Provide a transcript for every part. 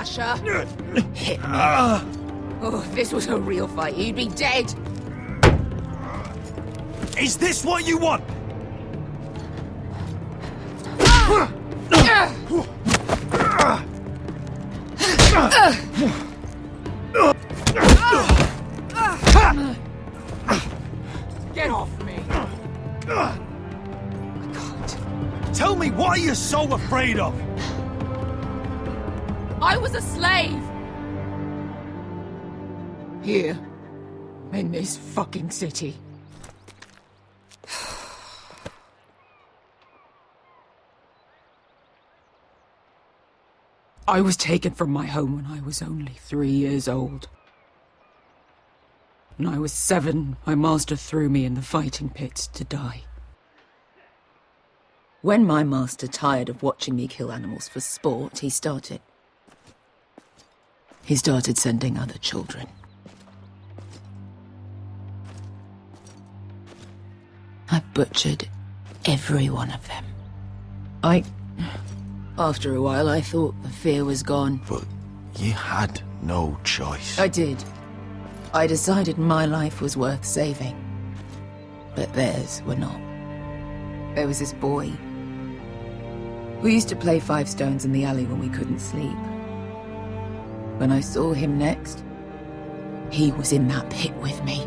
smasher! Hit me. Oh, if this was a real fight, you'd be dead! Is this what you want? Get off me! I can't. Tell me, what are you so afraid of? I was a slave! Here. In this fucking city. I was taken from my home when I was only 3 years old. When I was 7, my master threw me in the fighting pits to die. When my master tired of watching me kill animals for sport, he started sending other children. I butchered every one of them. After a while, I thought the fear was gone. But you had no choice. I did. I decided my life was worth saving. But theirs were not. There was this boy. We used to play 5 stones in the alley when we couldn't sleep. When I saw him next, he was in that pit with me.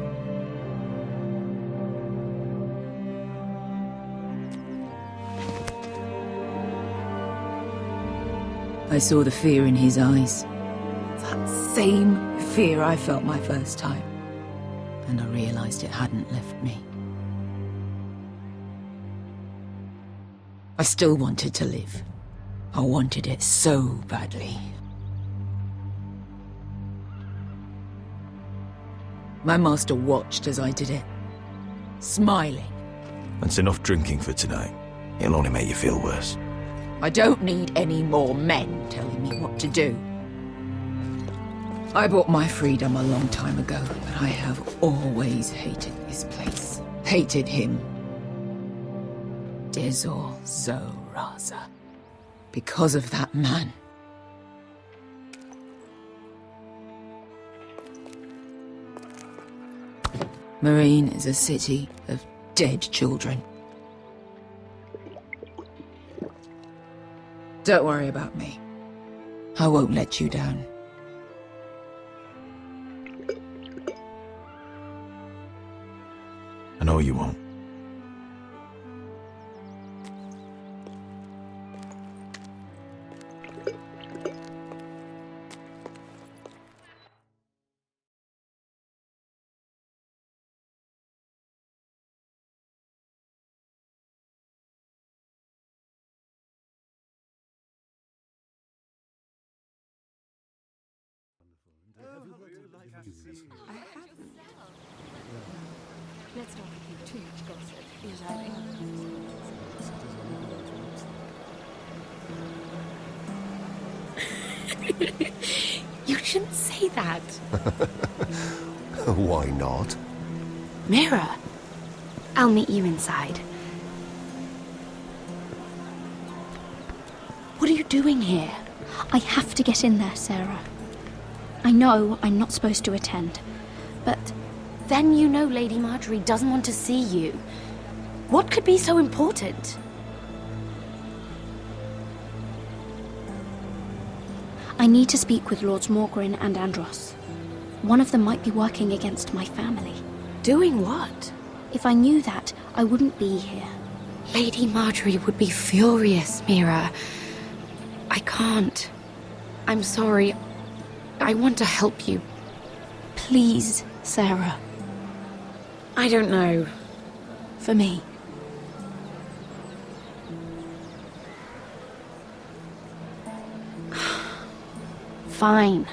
I saw the fear in his eyes. That same fear I felt my first time. And I realized it hadn't left me. I still wanted to live. I wanted it so badly. My master watched as I did it, smiling. That's enough drinking for tonight. It'll only make you feel worse. I don't need any more men telling me what to do. I bought my freedom a long time ago, but I have always hated this place. Hated him. Dezor Zoraza. Because of that man. Marine is a city of dead children. Don't worry about me. I won't let you down. I know you won't. Let's not keep too much gossip. You shouldn't say that. Why not? Mira, I'll meet you inside. What are you doing here? I have to get in there, Sarah. I know I'm not supposed to attend, but... Then you know Lady Marjorie doesn't want to see you. What could be so important? I need to speak with Lords Morgrin and Andros. One of them might be working against my family. Doing what? If I knew that, I wouldn't be here. Lady Marjorie would be furious, Mira. I can't. I'm sorry. I want to help you. Please, Sarah. I don't know. For me. Fine.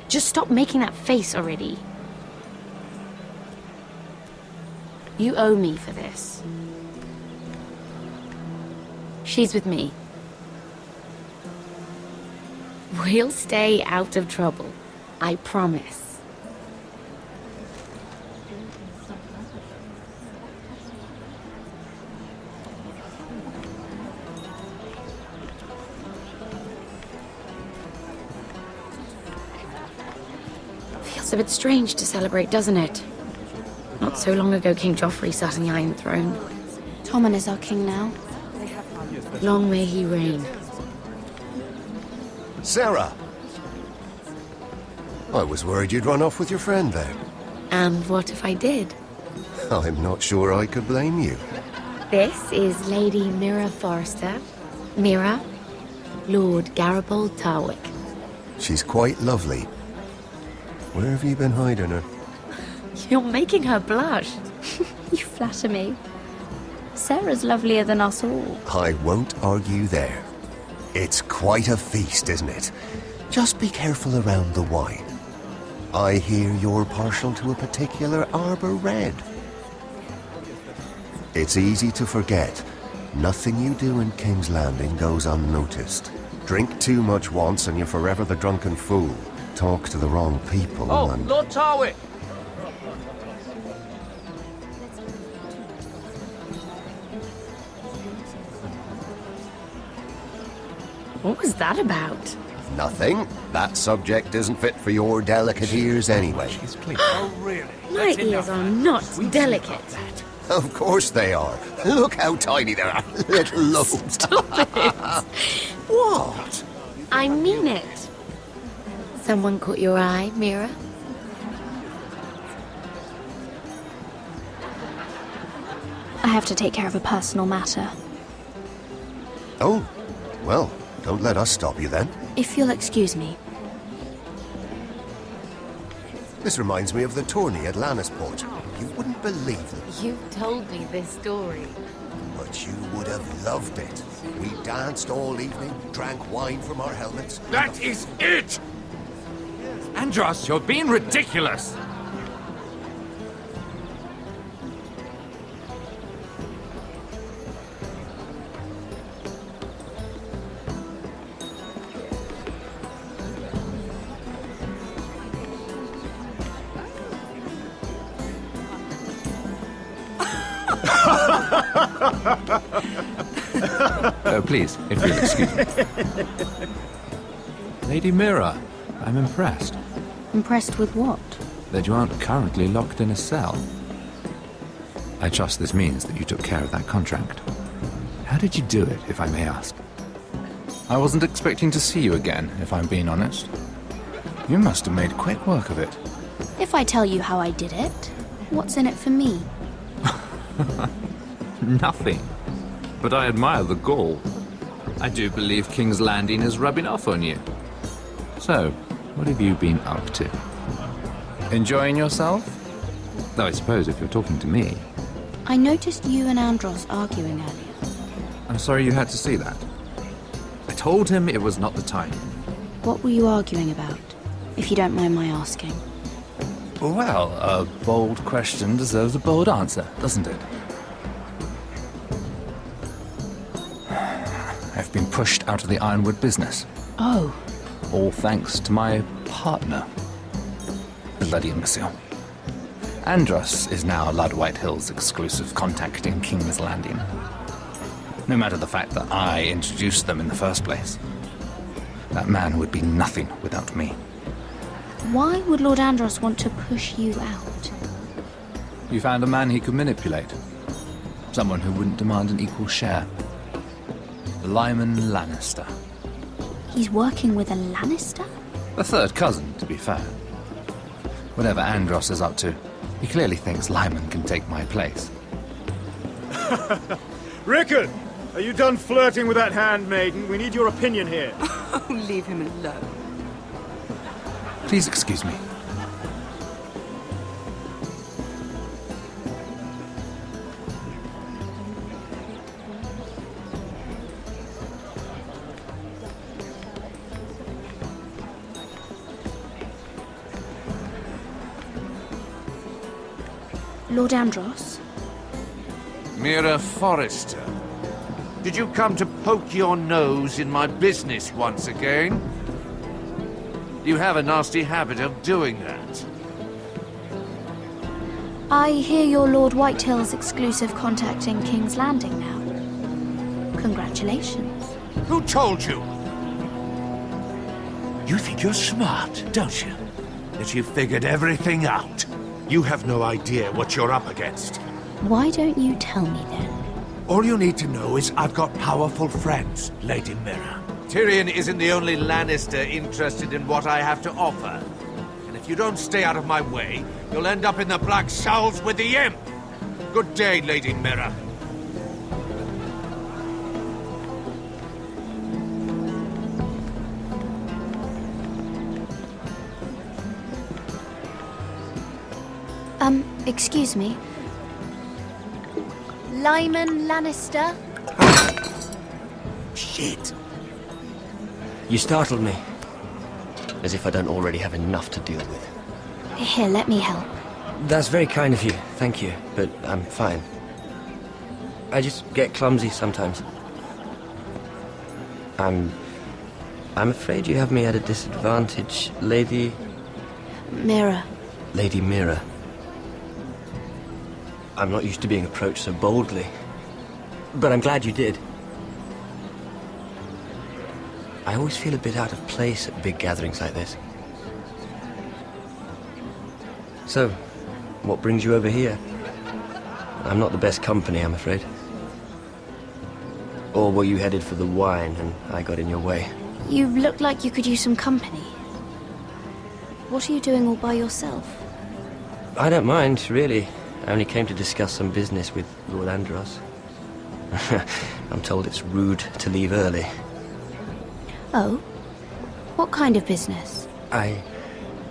Just stop making that face already. You owe me for this. She's with me. We'll stay out of trouble. I promise. It's a bit strange to celebrate, doesn't it? Not so long ago, King Joffrey sat on the Iron Throne. Tommen is our king now. Long may he reign. Sarah! I was worried you'd run off with your friend there. And what if I did? I'm not sure I could blame you. This is Lady Mira Forrester. Mira, Lord Garibaldi Tarwick. She's quite lovely. Where have you been hiding her? You're making her blush. You flatter me. Sarah's lovelier than us all. I won't argue there. It's quite a feast, isn't it? Just be careful around the wine. I hear you're partial to a particular Arbor Red. It's easy to forget. Nothing you do in King's Landing goes unnoticed. Drink too much once and you're forever the drunken fool. Talk to the wrong people and... Lord Tarwick! What was that about? Nothing. That subject isn't fit for your delicate ears anyway. Oh, really? My ears are not delicate. Of course they are. Look how tiny they are. Little lobes. Stop it! What? I mean it. Someone caught your eye, Mira? I have to take care of a personal matter. Oh, well, don't let us stop you then. If you'll excuse me. This reminds me of the tourney at Lannisport. You wouldn't believe it, You've told me this story. but you would have loved it. We danced all evening, drank wine from our helmets. That is it! Andros, you're being ridiculous! Please, if you'll excuse me. Lady Mira, I'm impressed Impressed with what? that you aren't currently locked in a cell. I trust this means that you took care of that contract. How did you do it, if I may ask? I wasn't expecting to see you again, if I'm being honest. You must have made quick work of it. If I tell you how I did it, what's in it for me? Nothing. But I admire the gall. I do believe King's Landing is rubbing off on you. So, what have you been up to? Enjoying yourself? Though I suppose if you're talking to me. I noticed you and Andros arguing earlier. I'm sorry you had to see that. I told him it was not the time. What were you arguing about? If you don't mind my asking. Well, a bold question deserves a bold answer, doesn't it? I've been pushed out of the ironwood business. Oh. All thanks to my partner. Bloody imbecile. Andros is now Lud Whitehill's exclusive contact in King's Landing. No matter the fact that I introduced them in the first place. That man would be nothing without me. Why would Lord Andros want to push you out? You found a man he could manipulate. Someone who wouldn't demand an equal share. Lyman Lannister. He's working with a Lannister? A third cousin, to be fair. Whatever Andros is up to, he clearly thinks Lyman can take my place. Rickard, are you done flirting with that handmaiden? We need your opinion here. Leave him alone. Please excuse me. Lord Andros? Mira Forrester, did you come to poke your nose in my business once again? You have a nasty habit of doing that. I hear you're Lord Whitehill's exclusive contact in King's Landing now. Congratulations. Who told you? You think you're smart, don't you? that you've figured everything out. You have no idea what you're up against. Why don't you tell me then? All you need to know is I've got powerful friends, Lady Mira. Tyrion isn't the only Lannister interested in what I have to offer. And if you don't stay out of my way, you'll end up in the Black Showls with the Imp. Good day, Lady Mira. Excuse me. Lyman Lannister? Shit. You startled me. As if I don't already have enough to deal with. Here, let me help. That's very kind of you, thank you, but I'm fine. I just get clumsy sometimes. I'm afraid you have me at a disadvantage, Lady... Mira. Lady Mira. I'm not used to being approached so boldly. But I'm glad you did. I always feel a bit out of place at big gatherings like this. So, what brings you over here? I'm not the best company, I'm afraid. Or were you headed for the wine and I got in your way? You look like you could use some company. What are you doing all by yourself? I don't mind, really. I only came to discuss some business with Lord Andros. I'm told it's rude to leave early. Oh? What kind of business? I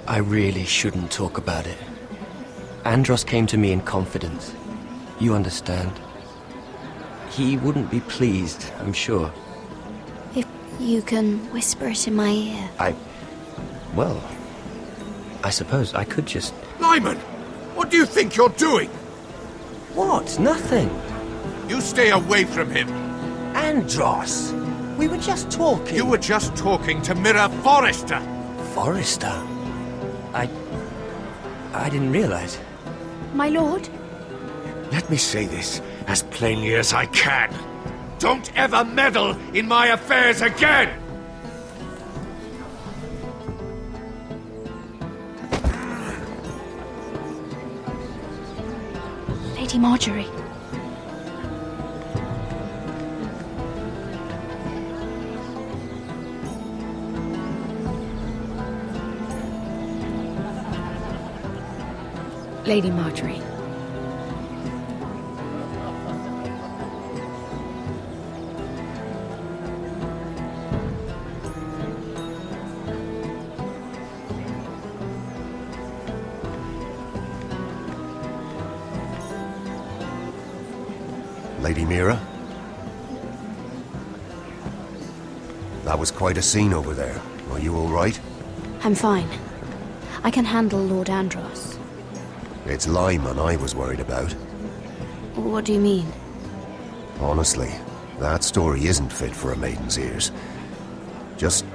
really shouldn't talk about it. Andros came to me in confidence. You understand? He wouldn't be pleased, I'm sure. If you can whisper it in my ear. Well, I suppose I could just... Lyman! What do you think you're doing? What? Nothing. You stay away from him. Andros! We were just talking. You were just talking to Mira Forrester. Forrester? I didn't realize. My lord? Let me say this as plainly as I can. Don't ever meddle in my affairs again! Lady Marjorie. Lady Marjorie. Lady Mira? That was quite a scene over there. Are you all right? I'm fine. I can handle Lord Andros. It's Lyman I was worried about. What do you mean? Honestly, that story isn't fit for a maiden's ears. Just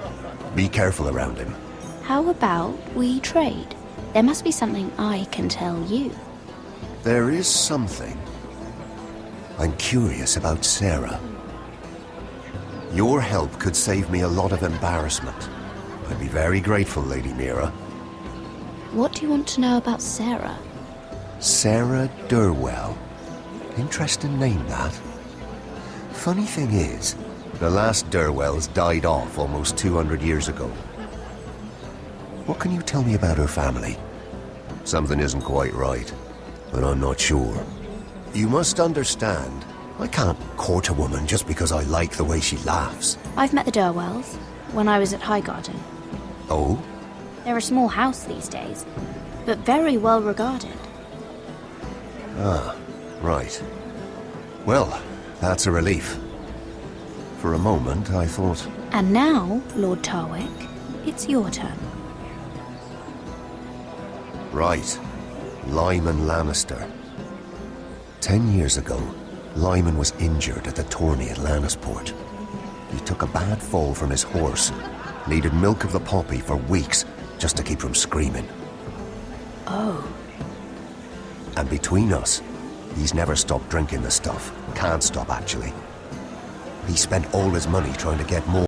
be careful around him. How about we trade? There must be something I can tell you. There is something. I'm curious about Sarah. Your help could save me a lot of embarrassment. I'd be very grateful, Lady Mira. What do you want to know about Sarah? Sarah Durwell. Interesting name, that. Funny thing is, the last Durwells died off almost 200 years ago. What can you tell me about her family? Something isn't quite right, but I'm not sure. You must understand, I can't court a woman just because I like the way she laughs. I've met the Durwells when I was at Highgarden. Oh? They're a small house these days, but very well regarded. Ah, right. Well, that's a relief. For a moment, I thought... And now, Lord Tarwick, it's your turn. Right. Lyman Lannister. 10 years ago, Lyman was injured at the tourney at Lannisport. He took a bad fall from his horse. Needed milk of the poppy for weeks just to keep from screaming. Oh. And between us, he's never stopped drinking the stuff. Can't stop, actually. He spent all his money trying to get more.